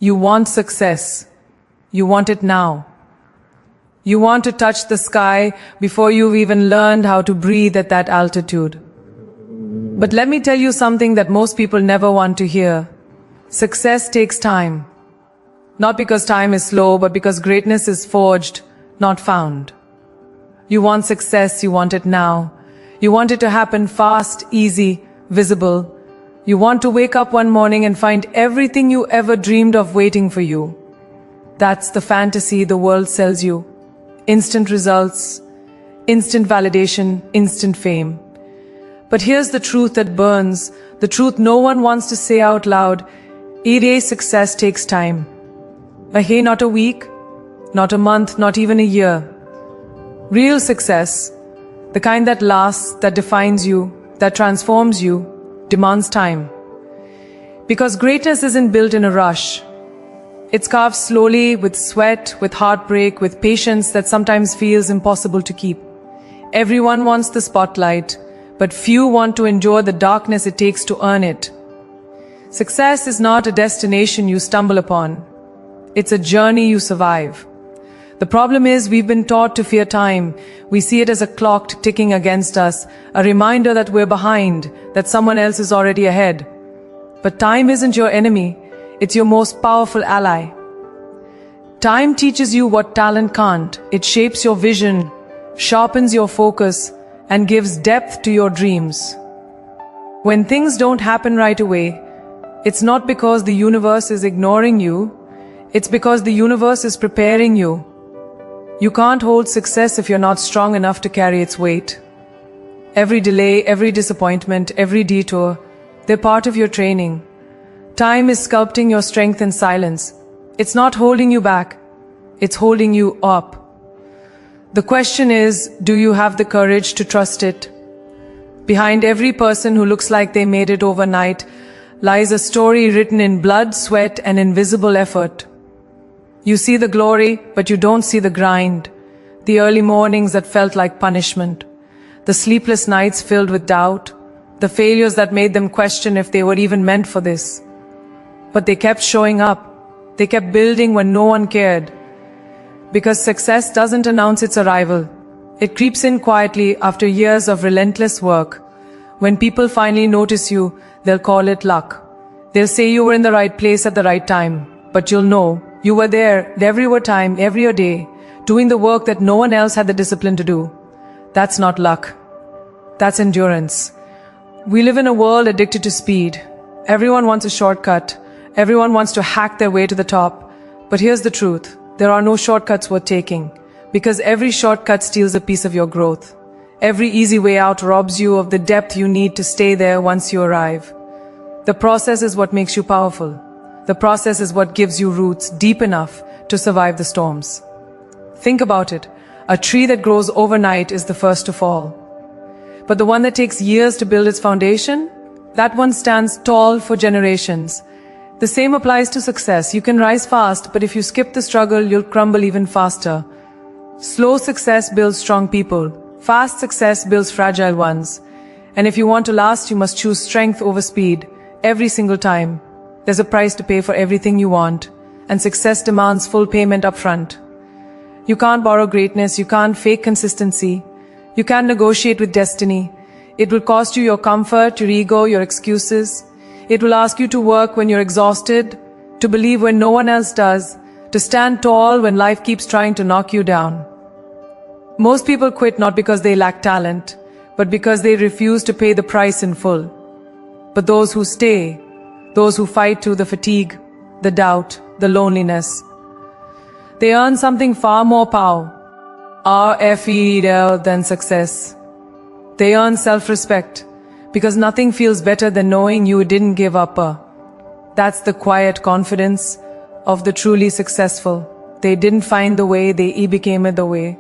You want success. You want it now. You want to touch the sky before you've even learned how to breathe at that altitude. But let me tell you something that most people never want to hear. Success takes time. Not because time is slow, but because greatness is forged, not found. You want success, you want it now. You want it to happen fast, easy, visible. You want to wake up one morning and find everything you ever dreamed of waiting for you. That's the fantasy the world sells you. Instant results, instant validation, instant fame. But here's the truth that burns, the truth no one wants to say out loud. Everyday success takes time. Not a week, not a month, not even a year. Real success, the kind that lasts, that defines you, that transforms you, demands time. Because greatness isn't built in a rush. It's carved slowly, with sweat, with heartbreak, with patience that sometimes feels impossible to keep. Everyone wants the spotlight, but few want to endure the darkness it takes to earn it. Success is not a destination you stumble upon. It's a journey you survive. The problem is we've been taught to fear time. We see it as a clock ticking against us, a reminder that we're behind, that someone else is already ahead. But time isn't your enemy. It's your most powerful ally. Time teaches you what talent can't. It shapes your vision, sharpens your focus, and gives depth to your dreams. When things don't happen right away, it's not because the universe is ignoring you. It's because the universe is preparing you. You can't hold success if you're not strong enough to carry its weight. Every delay, every disappointment, every detour, they're part of your training. Time is sculpting your strength in silence. It's not holding you back. It's holding you up. The question is, do you have the courage to trust it? Behind every person who looks like they made it overnight lies a story written in blood, sweat, and invisible effort. You see the glory, but you don't see the grind. The early mornings that felt like punishment. The sleepless nights filled with doubt. The failures that made them question if they were even meant for this. But they kept showing up. They kept building when no one cared. Because success doesn't announce its arrival. It creeps in quietly after years of relentless work. When people finally notice you, they'll call it luck. They'll say you were in the right place at the right time. But you'll know you were there every time, every day, doing the work that no one else had the discipline to do. That's not luck. That's endurance. We live in a world addicted to speed. Everyone wants a shortcut. Everyone wants to hack their way to the top. But here's the truth. There are no shortcuts worth taking. Because every shortcut steals a piece of your growth. Every easy way out robs you of the depth you need to stay there once you arrive. The process is what makes you powerful. The process is what gives you roots deep enough to survive the storms. Think about it. A tree that grows overnight is the first to fall. But the one that takes years to build its foundation, that one stands tall for generations. The same applies to success. You can rise fast, but if you skip the struggle, you'll crumble even faster. Slow success builds strong people. Fast success builds fragile ones. And if you want to last, you must choose strength over speed every single time. There's a price to pay for everything you want, and success demands full payment upfront. You can't borrow greatness, you can't fake consistency, you can't negotiate with destiny. It will cost you your comfort, your ego, your excuses. It will ask you to work when you're exhausted, to believe when no one else does, to stand tall when life keeps trying to knock you down. Most people quit not because they lack talent, but because they refuse to pay the price in full. But those who stay, those who fight through the fatigue, the doubt, the loneliness, they earn something far more powerful than success. They earn self-respect, because nothing feels better than knowing you didn't give up. That's the quiet confidence of the truly successful. They didn't find the way, they became the way.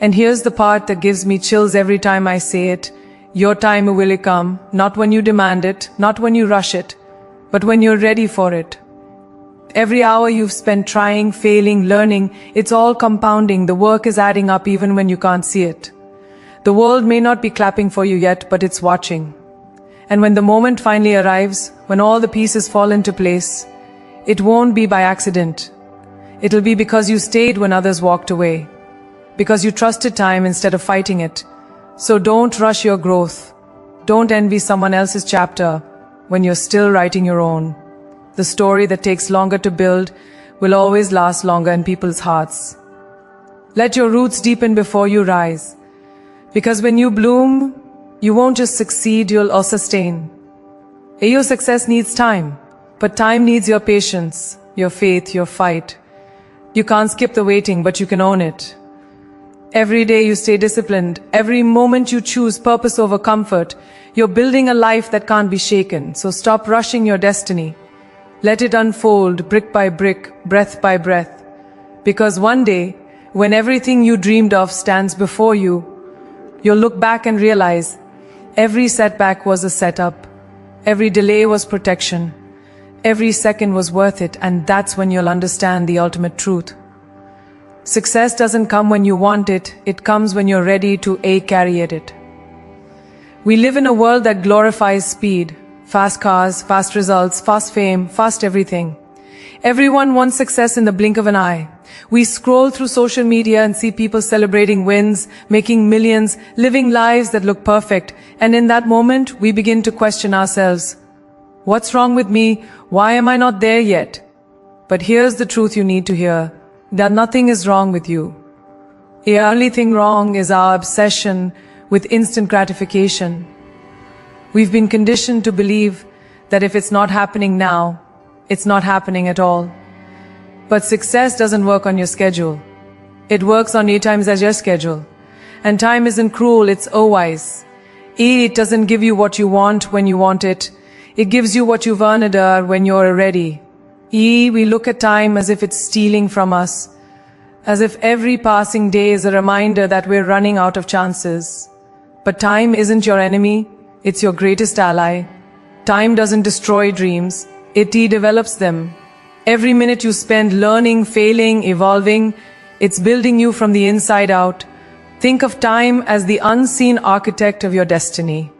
And here's the part that gives me chills every time I say it. Your time will come, not when you demand it, not when you rush it, but when you're ready for it. Every hour you've spent trying, failing, learning, it's all compounding. The work is adding up even when you can't see it. The world may not be clapping for you yet, but it's watching. And when the moment finally arrives, when all the pieces fall into place, it won't be by accident. It'll be because you stayed when others walked away, because you trusted time instead of fighting it. So don't rush your growth. Don't envy someone else's chapter when you're still writing your own. The story that takes longer to build will always last longer in people's hearts. Let your roots deepen before you rise, because when you bloom, you won't just succeed, you'll also sustain. Your success needs time, but time needs your patience, your faith, your fight. You can't skip the waiting, but you can own it. Every day you stay disciplined. Every moment you choose purpose over comfort. You're building a life that can't be shaken. So stop rushing your destiny. Let it unfold brick by brick, breath by breath. Because one day, when everything you dreamed of stands before you, you'll look back and realize every setback was a setup. Every delay was protection. Every second was worth it, and that's when you'll understand the ultimate truth. Success doesn't come when you want it, it comes when you're ready to carry it. We live in a world that glorifies speed, fast cars, fast results, fast fame, fast everything. Everyone wants success in the blink of an eye. We scroll through social media and see people celebrating wins, making millions, living lives that look perfect, and in that moment, we begin to question ourselves. What's wrong with me? Why am I not there yet? But here's the truth you need to hear. That nothing is wrong with you. The only thing wrong is our obsession with instant gratification. We've been conditioned to believe that if it's not happening now, it's not happening at all. But success doesn't work on your schedule. It works on 8 times as your schedule. And time isn't cruel, it's wise. It doesn't give you what you want when you want it. It gives you what you've earned when you're ready. We look at time as if it's stealing from us, as if every passing day is a reminder that we're running out of chances. But time isn't your enemy, it's your greatest ally. Time doesn't destroy dreams, it develops them. Every minute you spend learning, failing, evolving, it's building you from the inside out. Think of time as the unseen architect of your destiny.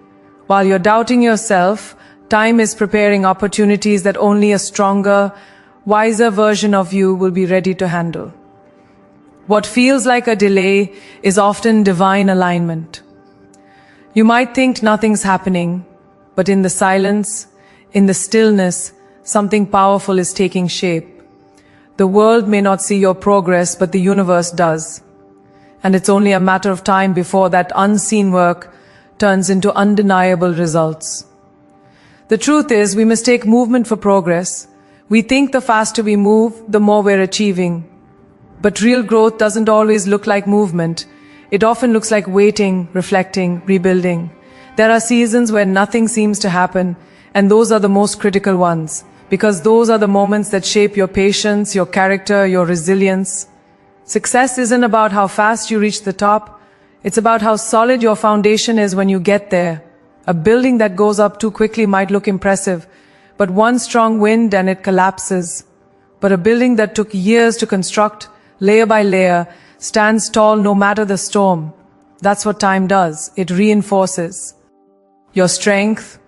While you're doubting yourself, time is preparing opportunities that only a stronger, wiser version of you will be ready to handle. What feels like a delay is often divine alignment. You might think nothing's happening, but in the silence, in the stillness, something powerful is taking shape. The world may not see your progress, but the universe does. And it's only a matter of time before that unseen work turns into undeniable results. The truth is, we mistake movement for progress. We think the faster we move, the more we're achieving. But real growth doesn't always look like movement. It often looks like waiting, reflecting, rebuilding. There are seasons where nothing seems to happen, and those are the most critical ones, because those are the moments that shape your patience, your character, your resilience. Success isn't about how fast you reach the top. It's about how solid your foundation is when you get there. A building that goes up too quickly might look impressive, but one strong wind and it collapses. But a building that took years to construct, layer by layer, stands tall no matter the storm. That's what time does. It reinforces your strength,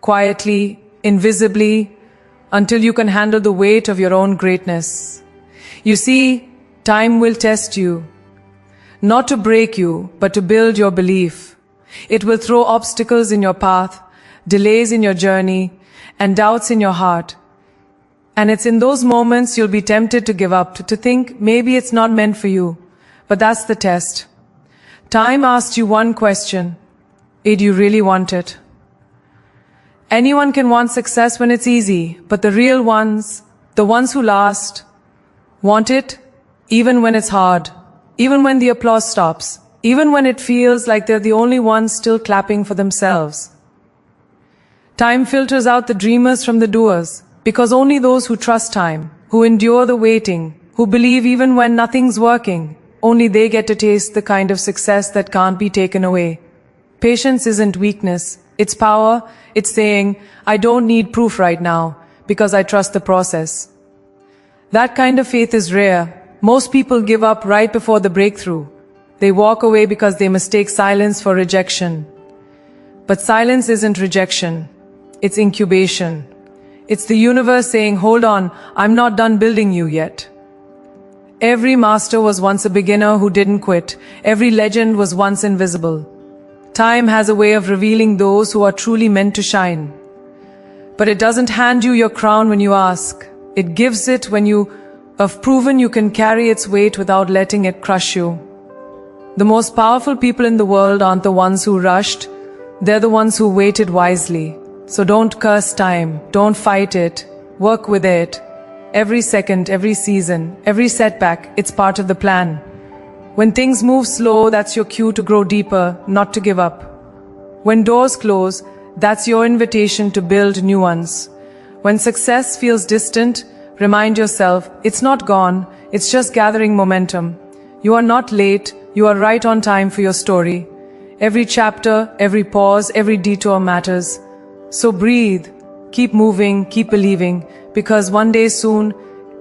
quietly, invisibly, until you can handle the weight of your own greatness. You see, time will test you, not to break you, but to build your belief. It will throw obstacles in your path, delays in your journey, and doubts in your heart. And it's in those moments you'll be tempted to give up, to think maybe it's not meant for you. But that's the test. Time asks you one question. Do you really want it? Anyone can want success when it's easy, but the real ones, the ones who last, want it even when it's hard, even when the applause stops, even when it feels like they're the only ones still clapping for themselves. Time filters out the dreamers from the doers, because only those who trust time, who endure the waiting, who believe even when nothing's working, only they get to taste the kind of success that can't be taken away. Patience isn't weakness, it's power. It's saying, I don't need proof right now, because I trust the process. That kind of faith is rare. Most people give up right before the breakthrough. They walk away because they mistake silence for rejection. But silence isn't rejection. It's incubation. It's the universe saying, hold on, I'm not done building you yet. Every master was once a beginner who didn't quit. Every legend was once invisible. Time has a way of revealing those who are truly meant to shine. But it doesn't hand you your crown when you ask. It gives it when you have proven you can carry its weight without letting it crush you. The most powerful people in the world aren't the ones who rushed. They're the ones who waited wisely. So don't curse time. Don't fight it. Work with it. Every second, every season, every setback, it's part of the plan. When things move slow, that's your cue to grow deeper, not to give up. When doors close, that's your invitation to build new ones. When success feels distant, remind yourself, it's not gone, it's just gathering momentum. You are not late, you are right on time for your story. Every chapter, every pause, every detour matters. So breathe, keep moving, keep believing, because one day soon,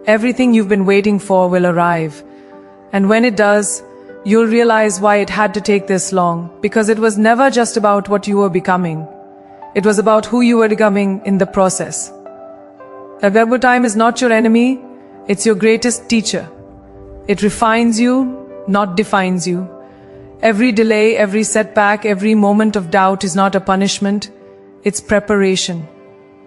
everything you've been waiting for will arrive. And when it does, you'll realize why it had to take this long, because it was never just about what you were becoming. It was about who you were becoming in the process. Available time is not your enemy, it's your greatest teacher. It refines you, not defines you. Every delay, every setback, every moment of doubt is not a punishment, it's preparation.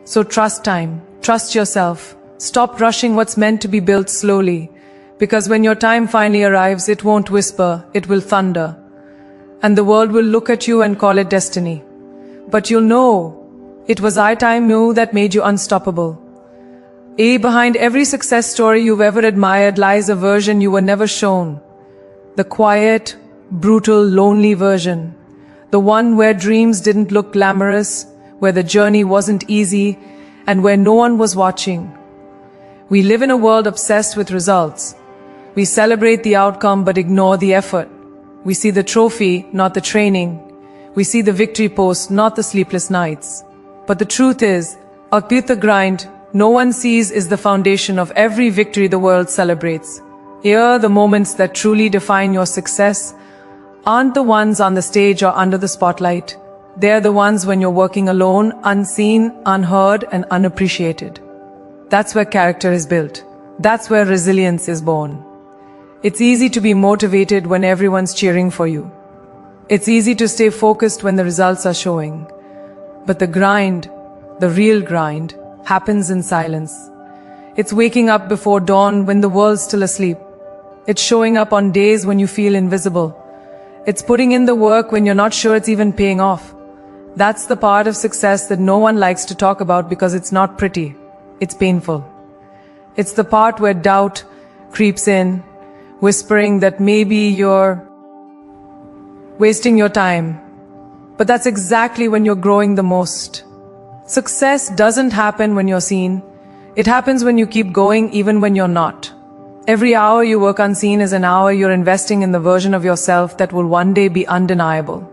So trust time, trust yourself. Stop rushing what's meant to be built slowly, because when your time finally arrives, it won't whisper, it will thunder. And the world will look at you and call it destiny. But you'll know, it was time you that made you unstoppable. Behind every success story you've ever admired lies a version you were never shown. The quiet, brutal, lonely version. The one where dreams didn't look glamorous, where the journey wasn't easy, and where no one was watching. We live in a world obsessed with results. We celebrate the outcome but ignore the effort. We see the trophy, not the training. We see the victory post, not the sleepless nights. But the truth is, the grind no one sees is the foundation of every victory the world celebrates. Here, the moments that truly define your success aren't the ones on the stage or under the spotlight. They're the ones when you're working alone, unseen, unheard, and unappreciated. That's where character is built. That's where resilience is born. It's easy to be motivated when everyone's cheering for you. It's easy to stay focused when the results are showing. But the grind, the real grind, happens in silence. It's waking up before dawn when the world's still asleep. It's showing up on days when you feel invisible. It's putting in the work when you're not sure it's even paying off. That's the part of success that no one likes to talk about because it's not pretty. It's painful. It's the part where doubt creeps in, whispering that maybe you're wasting your time. But that's exactly when you're growing the most. Success doesn't happen when you're seen. It happens when you keep going even when you're not. Every hour you work unseen is an hour you're investing in the version of yourself that will one day be undeniable.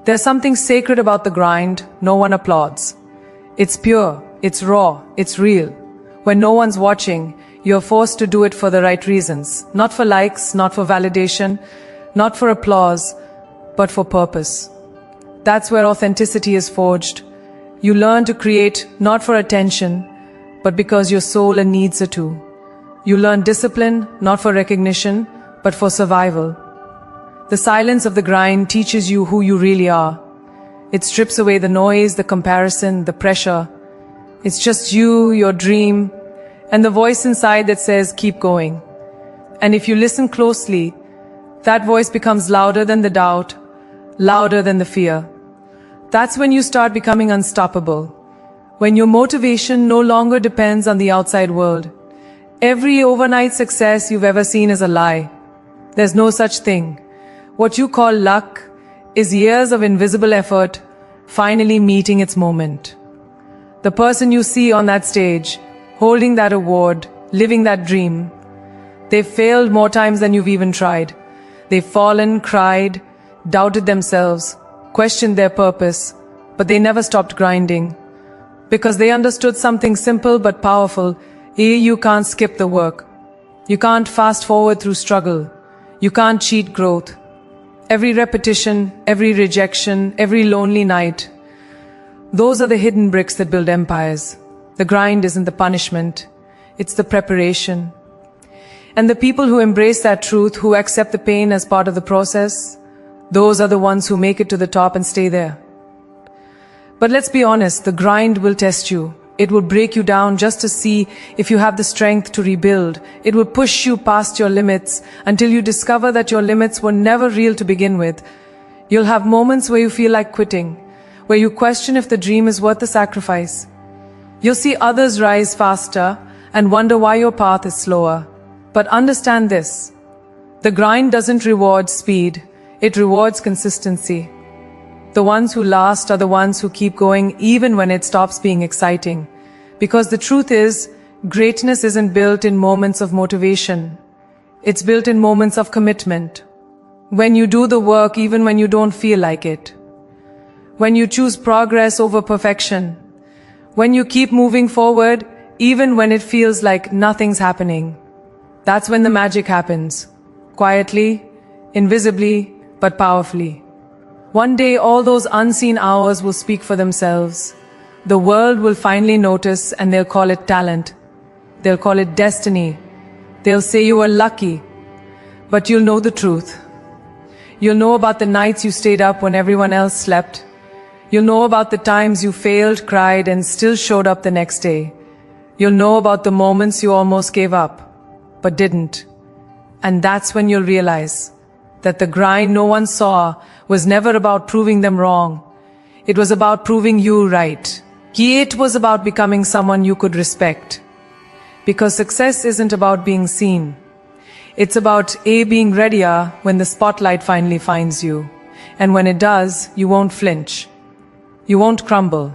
There's something sacred about the grind no one applauds. It's pure, it's raw, it's real. When no one's watching, you're forced to do it for the right reasons. Not for likes, not for validation, not for applause, but for purpose. That's where authenticity is forged. You learn to create not for attention, but because your soul needs it to. You learn discipline not for recognition, but for survival. The silence of the grind teaches you who you really are. It strips away the noise, the comparison, the pressure. It's just you, your dream, and the voice inside that says, keep going. And if you listen closely, that voice becomes louder than the doubt, louder than the fear. That's when you start becoming unstoppable. When your motivation no longer depends on the outside world. Every overnight success you've ever seen is a lie. There's no such thing. What you call luck is years of invisible effort finally meeting its moment. The person you see on that stage, holding that award, living that dream, they've failed more times than you've even tried. They've fallen, cried, doubted themselves, questioned their purpose, but they never stopped grinding. Because they understood something simple but powerful. You can't skip the work. You can't fast forward through struggle. You can't cheat growth. Every repetition, every rejection, every lonely night, those are the hidden bricks that build empires. The grind isn't the punishment, it's the preparation. And the people who embrace that truth, who accept the pain as part of the process, those are the ones who make it to the top and stay there. But let's be honest, the grind will test you. It will break you down just to see if you have the strength to rebuild. It will push you past your limits until you discover that your limits were never real to begin with. You'll have moments where you feel like quitting, where you question if the dream is worth the sacrifice. You'll see others rise faster and wonder why your path is slower. But understand this, the grind doesn't reward speed, it rewards consistency. The ones who last are the ones who keep going even when it stops being exciting. Because the truth is, greatness isn't built in moments of motivation. It's built in moments of commitment. When you do the work even when you don't feel like it. When you choose progress over perfection. When you keep moving forward even when it feels like nothing's happening. That's when the magic happens. Quietly, invisibly, but powerfully. One day all those unseen hours will speak for themselves. The world will finally notice and they'll call it talent. They'll call it destiny. They'll say you were lucky. But you'll know the truth. You'll know about the nights you stayed up when everyone else slept. You'll know about the times you failed, cried, and still showed up the next day. You'll know about the moments you almost gave up, but didn't. And that's when you'll realize that the grind no one saw was never about proving them wrong. It was about proving you right. It was about becoming someone you could respect. Because success isn't about being seen. It's about being readier when the spotlight finally finds you. And when it does, you won't flinch. You won't crumble.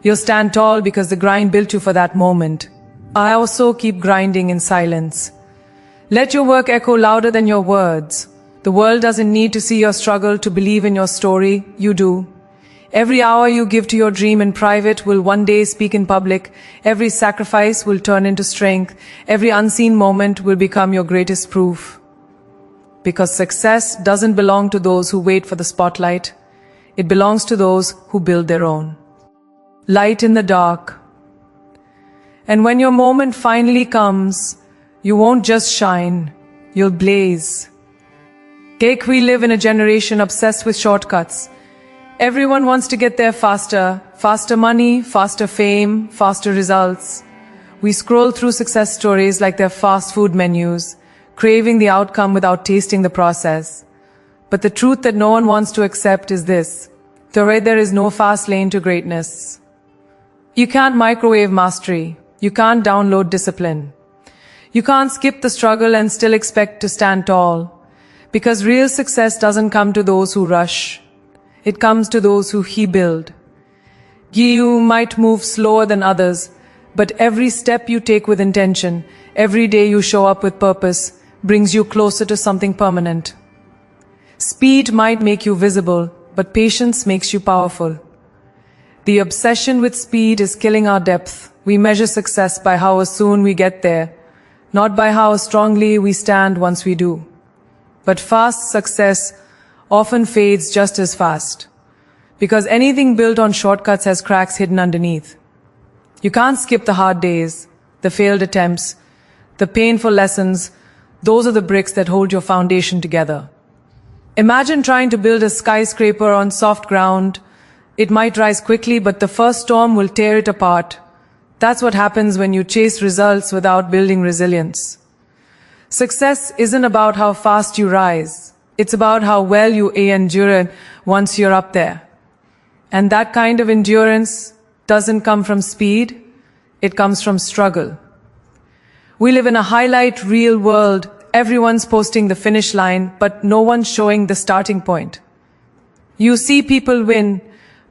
You'll stand tall because the grind built you for that moment. I also keep grinding in silence. Let your work echo louder than your words. The world doesn't need to see your struggle to believe in your story. You do. Every hour you give to your dream in private will one day speak in public. Every sacrifice will turn into strength. Every unseen moment will become your greatest proof. Because success doesn't belong to those who wait for the spotlight. It belongs to those who build their own. Light in the dark. And when your moment finally comes, you won't just shine, you'll blaze. We live in a generation obsessed with shortcuts. Everyone wants to get there faster. Faster money, faster fame, faster results. We scroll through success stories like they're fast food menus, craving the outcome without tasting the process. But the truth that no one wants to accept is this. There is no fast lane to greatness. You can't microwave mastery. You can't download discipline. You can't skip the struggle and still expect to stand tall. Because real success doesn't come to those who rush. It comes to those who build. You might move slower than others, but every step you take with intention, every day you show up with purpose, brings you closer to something permanent. Speed might make you visible, but patience makes you powerful. The obsession with speed is killing our depth. We measure success by how soon we get there, not by how strongly we stand once we do. But fast success often fades just as fast. Because anything built on shortcuts has cracks hidden underneath. You can't skip the hard days, the failed attempts, the painful lessons. Those are the bricks that hold your foundation together. Imagine trying to build a skyscraper on soft ground. It might rise quickly, but the first storm will tear it apart. That's what happens when you chase results without building resilience. Success isn't about how fast you rise. It's about how well you endure once you're up there. And that kind of endurance doesn't come from speed. It comes from struggle. We live in a highlight reel world. Everyone's posting the finish line, but no one's showing the starting point. You see people win,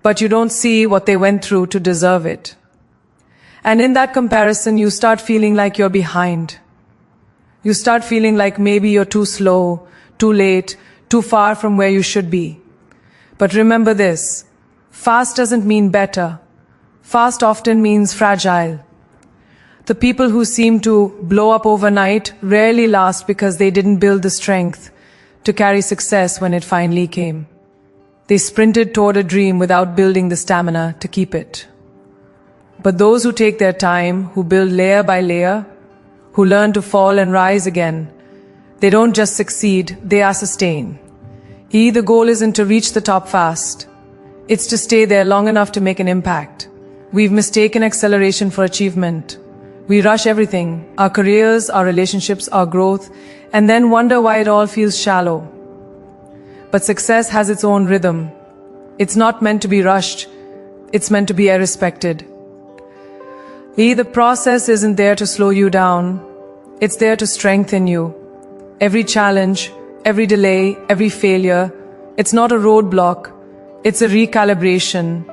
but you don't see what they went through to deserve it. And in that comparison, you start feeling like you're behind. You start feeling like maybe you're too slow, too late, too far from where you should be. But remember this, fast doesn't mean better. Fast often means fragile. The people who seem to blow up overnight rarely last because they didn't build the strength to carry success when it finally came. They sprinted toward a dream without building the stamina to keep it. But those who take their time, who build layer by layer, who learn to fall and rise again, they don't just succeed, they are sustained. The goal isn't to reach the top fast. It's to stay there long enough to make an impact. We've mistaken acceleration for achievement. We rush everything, our careers, our relationships, our growth, and then wonder why it all feels shallow. But success has its own rhythm. It's not meant to be rushed. It's meant to be respected. The process isn't there to slow you down. It's there to strengthen you. Every challenge, every delay, every failure, it's not a roadblock. It's a recalibration.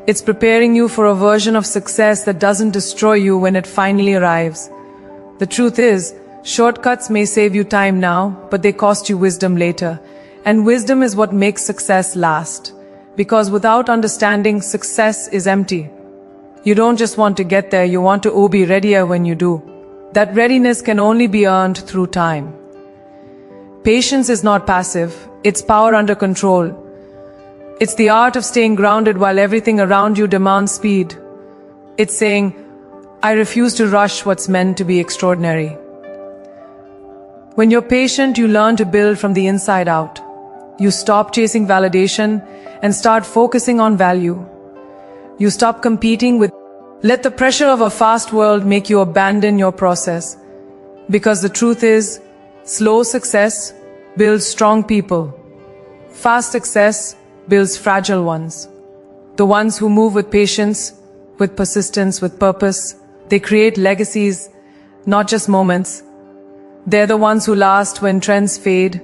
It's preparing you for a version of success that doesn't destroy you when it finally arrives. The truth is, shortcuts may save you time now, but they cost you wisdom later. And wisdom is what makes success last. Because without understanding, success is empty. You don't just want to get there, you want to be readier when you do. That readiness can only be earned through time. Patience is not passive, it's power under control. It's the art of staying grounded while everything around you demands speed. It's saying, I refuse to rush what's meant to be extraordinary. When you're patient, you learn to build from the inside out. You stop chasing validation and start focusing on value. You stop competing with. Let the pressure of a fast world make you abandon your process. Because the truth is, slow success builds strong people. Fast success builds fragile ones. The ones who move with patience, with persistence, with purpose, they create legacies, not just moments. They're the ones who last when trends fade,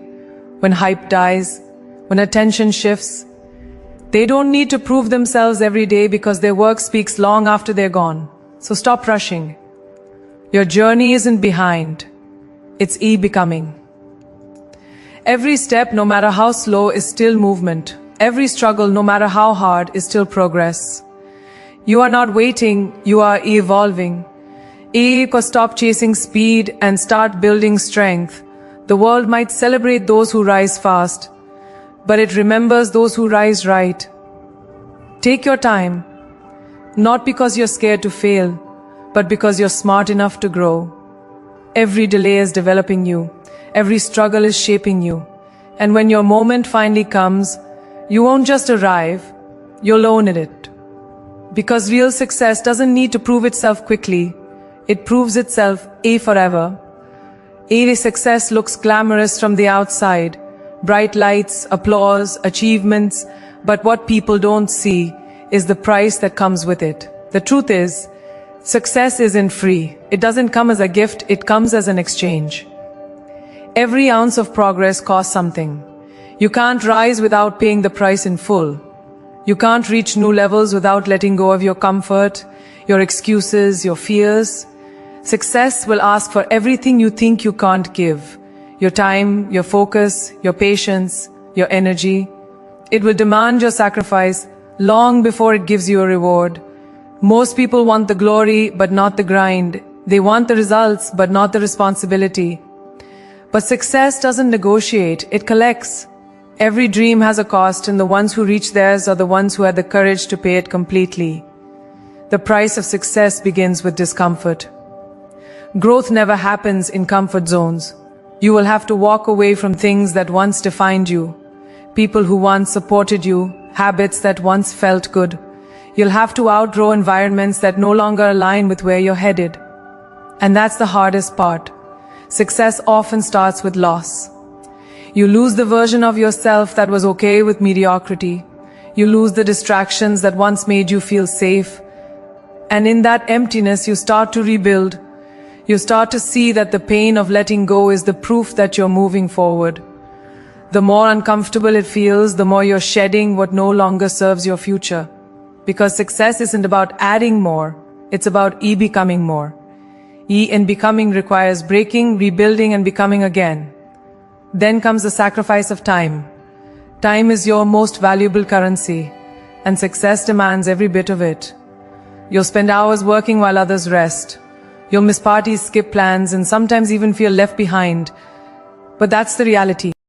when hype dies, when attention shifts. They don't need to prove themselves every day because their work speaks long after they're gone. So stop rushing. Your journey isn't behind. It's becoming. Every step, no matter how slow, is still movement. Every struggle, no matter how hard, is still progress. You are not waiting, you are evolving. Stop chasing speed and start building strength. The world might celebrate those who rise fast, but it remembers those who rise right. Take your time, not because you're scared to fail, but because you're smart enough to grow. Every delay is developing you. Every struggle is shaping you. And when your moment finally comes, you won't just arrive, you'll own it. Because real success doesn't need to prove itself quickly. It proves itself forever. Success looks glamorous from the outside. Bright lights, applause, achievements. But what people don't see is the price that comes with it. The truth is, success isn't free. It doesn't come as a gift, it comes as an exchange. Every ounce of progress costs something. You can't rise without paying the price in full. You can't reach new levels without letting go of your comfort, your excuses, your fears. Success will ask for everything you think you can't give. Your time, your focus, your patience, your energy. It will demand your sacrifice long before it gives you a reward. Most people want the glory, but not the grind. They want the results, but not the responsibility. But success doesn't negotiate, it collects. Every dream has a cost, and the ones who reach theirs are the ones who had the courage to pay it completely. The price of success begins with discomfort. Growth never happens in comfort zones. You will have to walk away from things that once defined you, people who once supported you, habits that once felt good. You'll have to outgrow environments that no longer align with where you're headed. And that's the hardest part. Success often starts with loss. You lose the version of yourself that was okay with mediocrity. You lose the distractions that once made you feel safe. And in that emptiness, you start to rebuild. You start to see that the pain of letting go is the proof that you're moving forward. The more uncomfortable it feels, the more you're shedding what no longer serves your future. Because success isn't about adding more, it's about becoming more. And becoming requires breaking, rebuilding, and becoming again. Then comes the sacrifice of time. Time is your most valuable currency, and success demands every bit of it. You'll spend hours working while others rest. You'll miss parties, skip plans, and sometimes even feel left behind. But that's the reality.